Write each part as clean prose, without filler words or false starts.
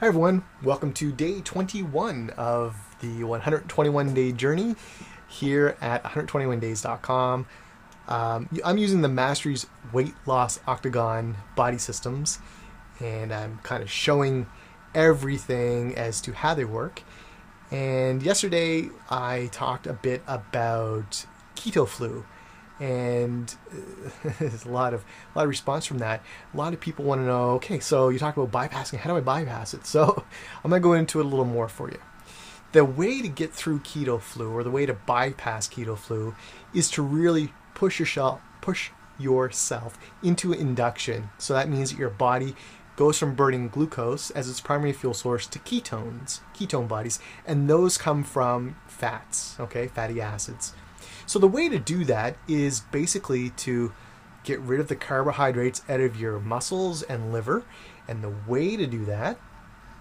Hi everyone, welcome to day 21 of the 121 day journey here at 121days.com. I'm using the Masteries weight loss Octagon body systems, and I'm kind of showing everything as to how they work. And yesterday I talked a bit about keto flu, and there's a lot of response from that. A lot of people want to know, okay, so you talk about bypassing, how do I bypass it? So I'm going to go into it a little more for you. The way to get through keto flu, or the way to bypass keto flu, is to really push yourself into induction. So that means that your body goes from burning glucose as its primary fuel source to ketone bodies, and those come from fats, okay, fatty acids. So the way to do that is basically to get rid of the carbohydrates out of your muscles and liver. And the way to do that,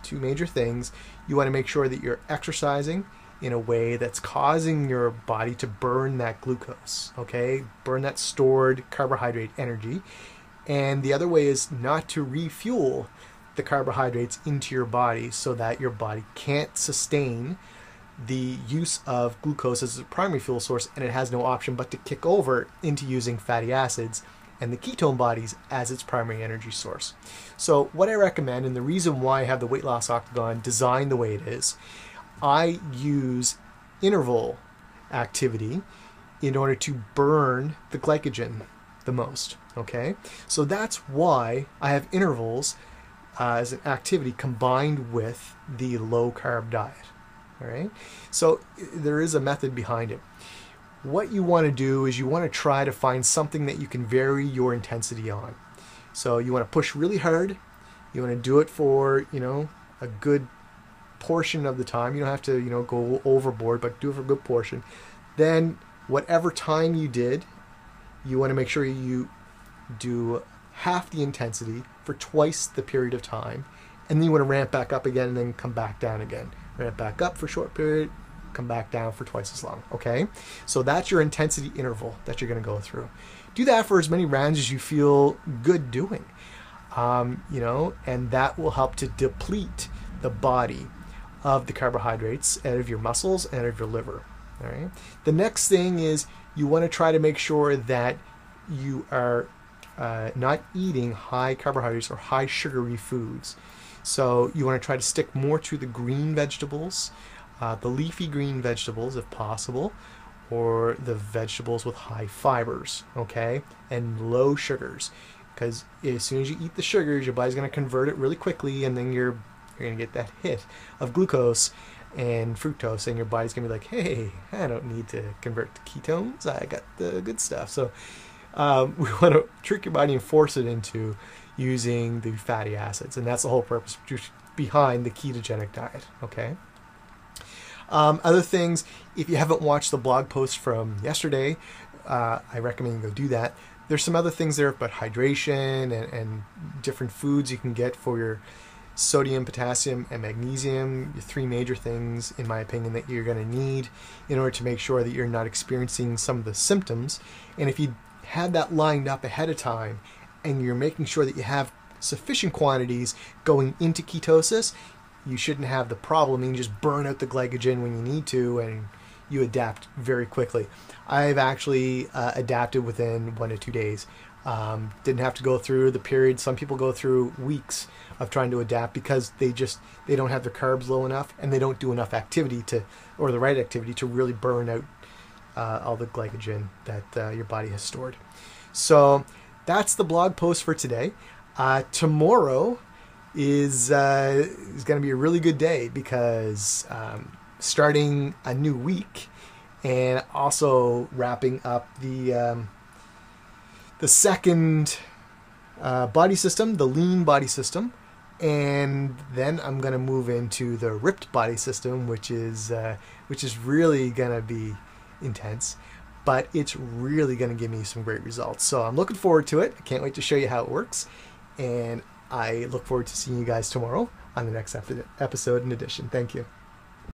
two major things: you want to make sure that you're exercising in a way that's causing your body to burn that glucose, okay? Burn that stored carbohydrate energy. And the other way is not to refuel the carbohydrates into your body so that your body can't sustain the use of glucose as a primary fuel source, and it has no option but to kick over into using fatty acids and the ketone bodies as its primary energy source. So what I recommend, and the reason why I have the weight loss Octagon designed the way it is, I use interval activity in order to burn the glycogen the most, okay? So that's why I have intervals as an activity combined with the low carb diet. All right, so there is a method behind it. What you want to do is you want to try to find something that you can vary your intensity on. So you want to push really hard. You want to do it for, a good portion of the time. You don't have to, go overboard, but do it for a good portion. Then whatever time you did, you want to make sure you do half the intensity for twice the period of time. And then you want to ramp back up again and then come back down again. Ramp back up for a short period, come back down for twice as long, okay? So that's your intensity interval that you're going to go through. Do that for as many rounds as you feel good doing, and that will help to deplete the body of the carbohydrates out of your muscles and out of your liver, all right? The next thing is you want to try to make sure that you are not eating high carbohydrates or high sugary foods. So you want to try to stick more to the green vegetables, the leafy green vegetables if possible, or the vegetables with high fibers, okay, and low sugars. Because as soon as you eat the sugars, your body's going to convert it really quickly, and then you're going to get that hit of glucose and fructose, and your body's going to be like, hey, I don't need to convert to ketones, I got the good stuff. So we want to trick your body and force it into using the fatty acids, and that's the whole purpose behind the ketogenic diet, okay? Other things, if you haven't watched the blog post from yesterday, I recommend you go do that. There's some other things there about hydration and different foods you can get for your sodium, potassium, and magnesium, the three major things, in my opinion, that you're going to need in order to make sure that you're not experiencing some of the symptoms. And if you had that lined up ahead of time, and you're making sure that you have sufficient quantities going into ketosis, you shouldn't have the problem. You can just burn out the glycogen when you need to, and you adapt very quickly. I've actually adapted within 1 to 2 days. Didn't have to go through the period. Some people go through weeks of trying to adapt because they don't have their carbs low enough, and they don't do enough activity or the right activity to really burn out all the glycogen that your body has stored. So that's the blog post for today. Tomorrow is going to be a really good day because starting a new week and also wrapping up the second body system, the lean body system, and then I'm going to move into the ripped body system, which is really going to be intense. But it's really going to give me some great results. So I'm looking forward to it. I can't wait to show you how it works. And I look forward to seeing you guys tomorrow on the next episode and edition. Thank you.